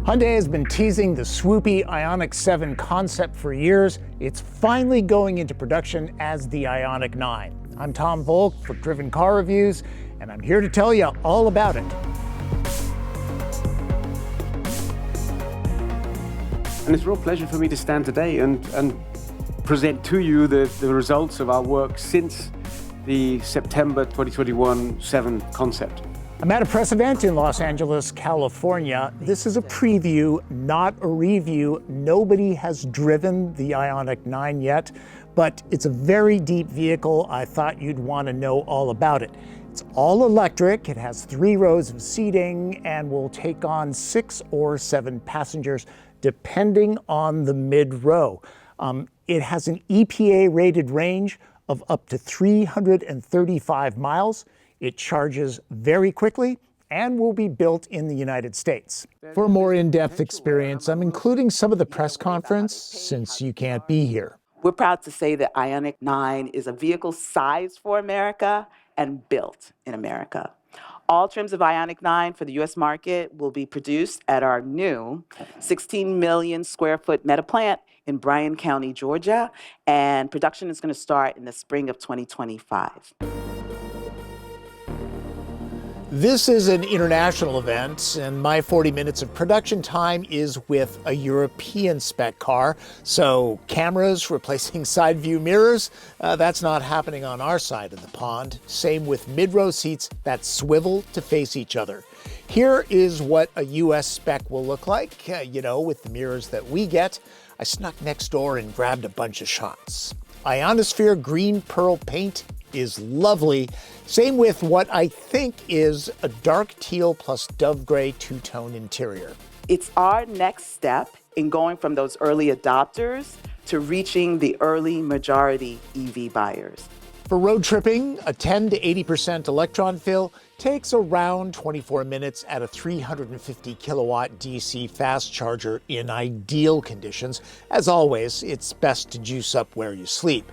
Hyundai has been teasing the swoopy IONIQ 7 Concept for years. It's finally going into production as the IONIQ 9. I'm Tom Volk for Driven Car Reviews, and I'm here to tell you all about it. And it's a real pleasure for me to stand today and present to you the results of our work since the September 2021 7 Concept. I'm at a press event in Los Angeles, California. This is a preview, not a review. Nobody has driven the IONIQ 9 yet, but it's a very deep vehicle. I thought you'd want to know all about it. It's all electric. It has 3 rows of seating and will take on 6 or 7 passengers, depending on the mid-row. It has an EPA-rated range of up to 335 miles. It charges very quickly and will be built in the United States. For a more in-depth experience, I'm including some of the press conference since you can't be here. We're proud to say that IONIQ 9 is a vehicle sized for America and built in America. All trims of IONIQ 9 for the U.S. market will be produced at our new 16 million square foot meta plant in Bryan County, Georgia, and production is going to start in the spring of 2025. This is an international event, and my 40 minutes of production time is with a European spec car. So cameras replacing side view mirrors, that's not happening on our side of the pond. Same with mid-row seats that swivel to face each other. Here is what a US spec will look like, with the mirrors that we get. I snuck next door and grabbed a bunch of shots. Ionosphere green pearl paint is lovely. Same with what I think is a dark teal plus dove gray two-tone interior. It's our next step in going from those early adopters to reaching the early majority EV buyers. For road tripping, a 10 to 80% electron fill takes around 24 minutes at a 350 kilowatt DC fast charger in ideal conditions. As always, it's best to juice up where you sleep.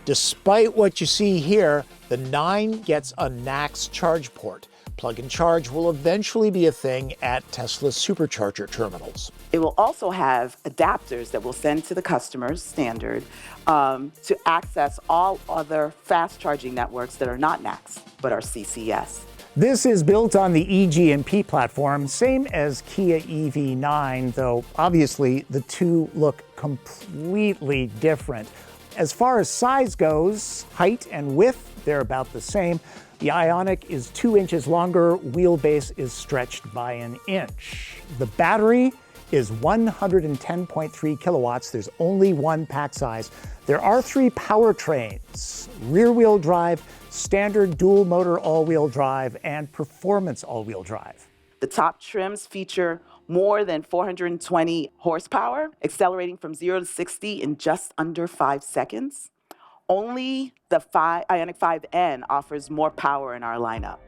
Despite what you see here, the 9 gets a NACS charge port. Plug and charge will eventually be a thing at Tesla's supercharger terminals. It will also have adapters that we'll send to the customers, standard, to access all other fast charging networks that are not NACS, but are CCS. This is built on the E-GMP platform, same as Kia EV9, though obviously the two look completely different. As far as size goes, height and width, they're about the same. The IONIQ is 2 inches longer, wheelbase is stretched by 1 inch. The battery is 110.3 kilowatts. There's only one pack size. There are 3 powertrains: rear-wheel drive, standard dual-motor all-wheel drive, and performance all-wheel drive. The top trims feature more than 420 horsepower, accelerating from 0 to 60 in just under 5 seconds. Only the IONIQ 5N offers more power in our lineup.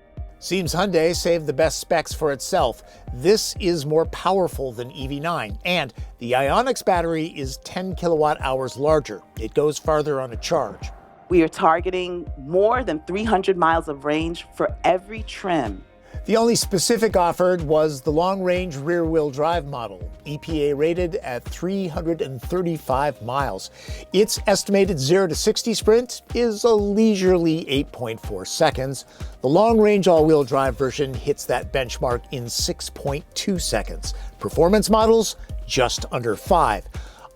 Seems Hyundai saved the best specs for itself. This is more powerful than EV9, and the IONIQ's battery is 10 kilowatt hours larger. It goes farther on a charge. We are targeting more than 300 miles of range for every trim. The only specific offered was the long-range rear-wheel drive model, EPA rated at 335 miles. Its estimated 0 to 60 sprint is a leisurely 8.4 seconds. The long-range all-wheel drive version hits that benchmark in 6.2 seconds. Performance models, just under 5.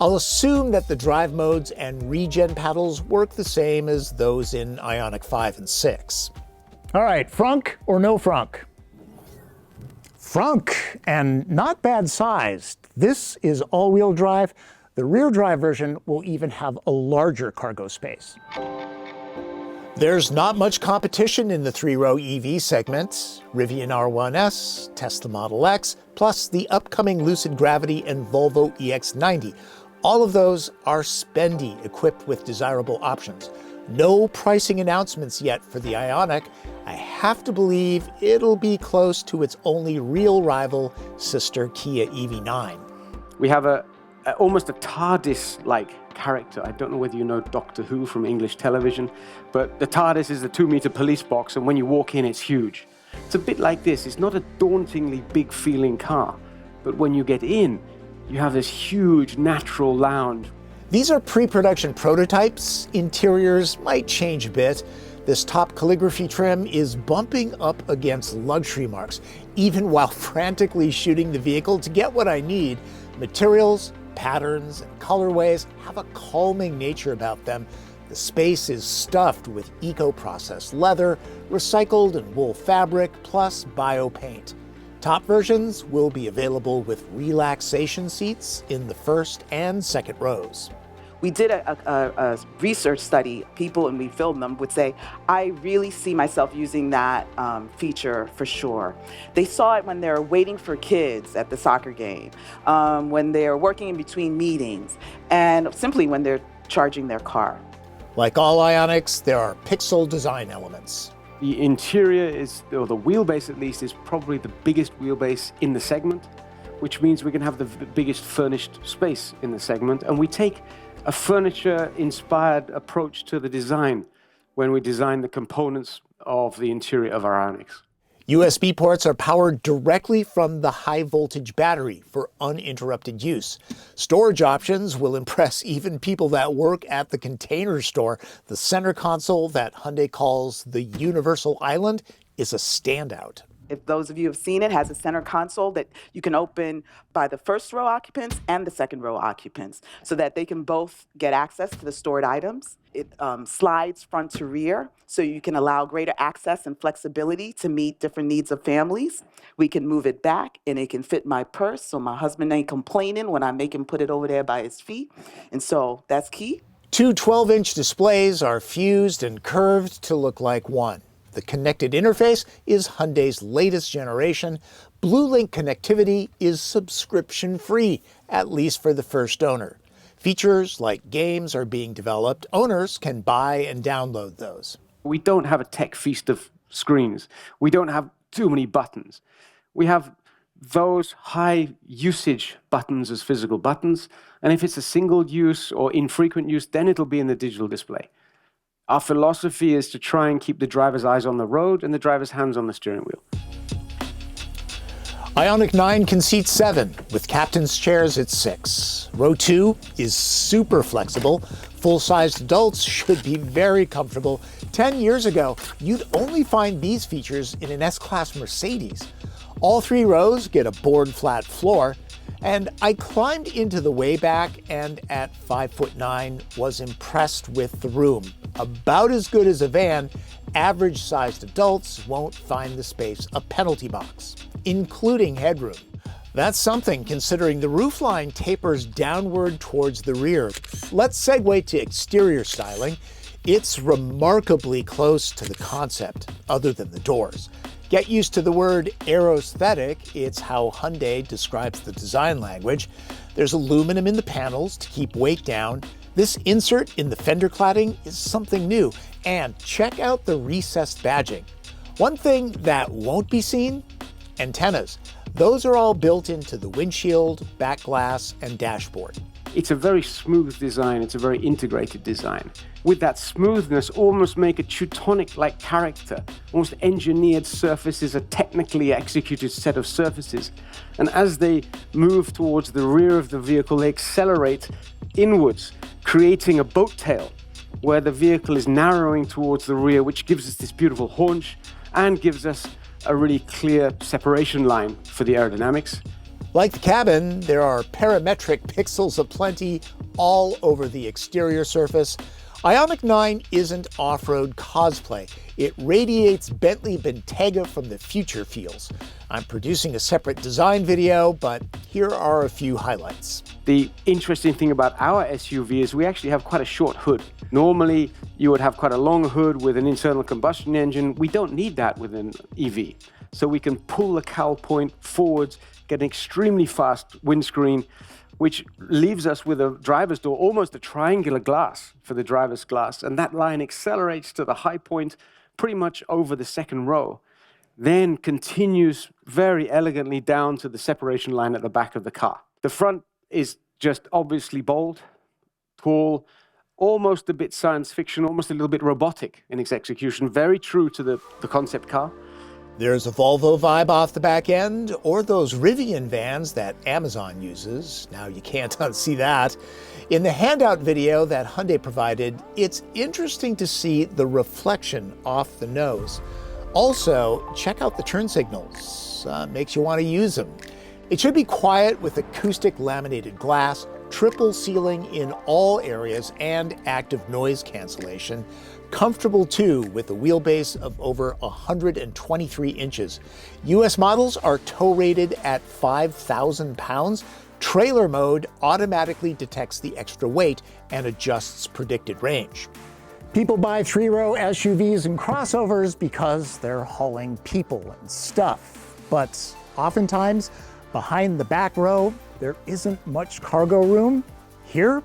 I'll assume that the drive modes and regen paddles work the same as those in IONIQ 5 and 6. All right, frunk or no frunk? Frunk, and not bad sized. This is all-wheel drive. The rear drive version will even have a larger cargo space. There's not much competition in the 3-row EV segment. Rivian R1S, Tesla Model X, plus the upcoming Lucid Gravity and Volvo EX90. All of those are spendy, equipped with desirable options. No pricing announcements yet for the IONIQ. I have to believe it'll be close to its only real rival, sister Kia EV9. We have almost a TARDIS-like character. I don't know whether you know Doctor Who from English television, but the TARDIS is the 2-meter police box, and when you walk in, it's huge. It's a bit like this. It's not a dauntingly big-feeling car, But when you get in, you have this huge natural lounge. These are pre-production prototypes. Interiors might change a bit. This top calligraphy trim is bumping up against luxury marks, even while frantically shooting the vehicle to get what I need. Materials, patterns, and colorways have a calming nature about them. The space is stuffed with eco-processed leather, recycled and wool fabric, plus bio paint. Top versions will be available with relaxation seats in the first and second rows. We did a research study. People, and we filmed them, would say, I really see myself using that feature for sure. They saw it when they're waiting for kids at the soccer game, when they're working in between meetings, and simply when they're charging their car. Like all IONIQs, there are pixel design elements. The interior is, or the wheelbase at least, is probably the biggest wheelbase in the segment, which means we can have the biggest furnished space in the segment. And we take a furniture-inspired approach to the design when we design the components of the interior of our IONIQs. USB ports are powered directly from the high-voltage battery for uninterrupted use. Storage options will impress even people that work at the Container Store. The center console that Hyundai calls the Universal Island is a standout. If those of you have seen it, has a center console that you can open by the first row occupants and the second row occupants so that they can both get access to the stored items. It slides front to rear so you can allow greater access and flexibility to meet different needs of families. We can move it back and it can fit my purse so my husband ain't complaining when I make him put it over there by his feet. And so that's key. Two 12-inch displays are fused and curved to look like one. The connected interface is Hyundai's latest generation. BlueLink connectivity is subscription-free, at least for the first owner. Features like games are being developed. Owners can buy and download those. We don't have a tech feast of screens. We don't have too many buttons. We have those high usage buttons as physical buttons. And if it's a single use or infrequent use, then it'll be in the digital display. Our philosophy is to try and keep the driver's eyes on the road and the driver's hands on the steering wheel. IONIQ 9 can seat 7. With captain's chairs, it's 6. Row 2 is super flexible. Full-sized adults should be very comfortable. 10 years ago, you'd only find these features in an S-Class Mercedes. All 3 rows get a board flat floor. And I climbed into the way back and at 5'9" was impressed with the room. About as good as a van, average-sized adults won't find the space a penalty box, including headroom. That's something considering the roofline tapers downward towards the rear. Let's segue to exterior styling. It's remarkably close to the concept, other than the doors. Get used to the word Aerosthetic. It's how Hyundai describes the design language. There's aluminum in the panels to keep weight down. This insert in the fender cladding is something new. And check out the recessed badging. One thing that won't be seen? Antennas. Those are all built into the windshield, back glass, and dashboard. It's a very smooth design. It's a very integrated design. With that smoothness, almost make a Teutonic-like character. Almost engineered surfaces, a technically executed set of surfaces. And as they move towards the rear of the vehicle, they accelerate inwards, creating a boat tail where the vehicle is narrowing towards the rear, which gives us this beautiful haunch and gives us a really clear separation line for the aerodynamics. Like the cabin, there are parametric pixels aplenty all over the exterior surface. IONIQ 9 isn't off-road cosplay. It radiates Bentley Bentayga from the future feels. I'm producing a separate design video, but here are a few highlights. The interesting thing about our SUV is we actually have quite a short hood. Normally, you would have quite a long hood with an internal combustion engine. We don't need that with an EV. So we can pull the cowl point forwards, get an extremely fast windscreen, which leaves us with a driver's door, almost a triangular glass for the driver's glass. And that line accelerates to the high point pretty much over the second row, then continues very elegantly down to the separation line at the back of the car. The front is just obviously bold, tall, almost a bit science fiction, almost a little bit robotic in its execution, very true to the concept car. There's a Volvo vibe off the back end, or those Rivian vans that Amazon uses. Now you can't unsee that. In the handout video that Hyundai provided, it's interesting to see the reflection off the nose. Also, check out the turn signals. Makes you want to use them. It should be quiet with acoustic laminated glass, triple sealing in all areas, and active noise cancellation. Comfortable too, with a wheelbase of over 123 inches. US models are tow rated at 5,000 pounds. Trailer mode automatically detects the extra weight and adjusts predicted range. People buy three-row SUVs and crossovers because they're hauling people and stuff. But oftentimes, behind the back row, there isn't much cargo room. Here,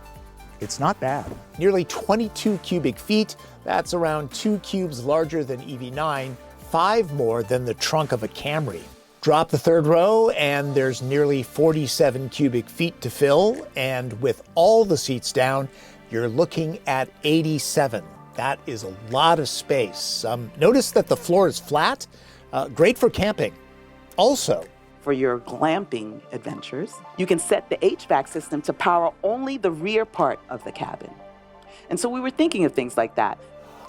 it's not bad. Nearly 22 cubic feet, that's around 2 cubes larger than EV9, 5 more than the trunk of a Camry. Drop the third row and there's nearly 47 cubic feet to fill, and with all the seats down, you're looking at 87. That is a lot of space. Notice that the floor is flat, great for camping. Also, for your glamping adventures, you can set the HVAC system to power only the rear part of the cabin. And so we were thinking of things like that.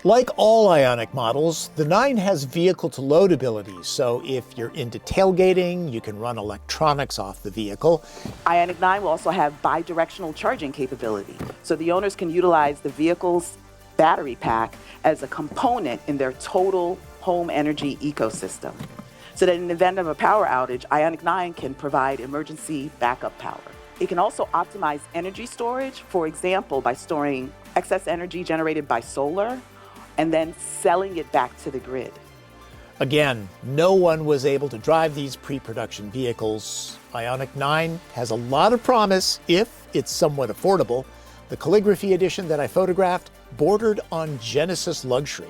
Like all IONIQ models, the 9 has vehicle-to-load ability, so if you're into tailgating, you can run electronics off the vehicle. IONIQ 9 will also have bi-directional charging capability, so the owners can utilize the vehicle's battery pack as a component in their total home energy ecosystem, so that in the event of a power outage, IONIQ 9 can provide emergency backup power. It can also optimize energy storage, for example, by storing excess energy generated by solar and then selling it back to the grid. Again, no one was able to drive these pre-production vehicles. IONIQ 9 has a lot of promise if it's somewhat affordable. The calligraphy edition that I photographed bordered on Genesis luxury.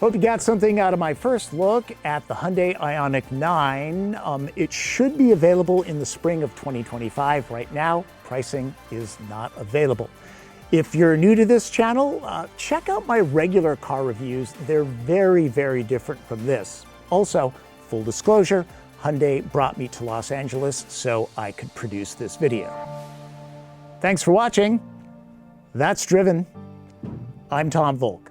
Hope you got something out of my first look at the Hyundai IONIQ 9. It should be available in the spring of 2025. Right now, pricing is not available. If you're new to this channel, check out my regular car reviews. They're very, very different from this. Also, full disclosure, Hyundai brought me to Los Angeles so I could produce this video. Thanks for watching. That's Driven. I'm Tom Volk.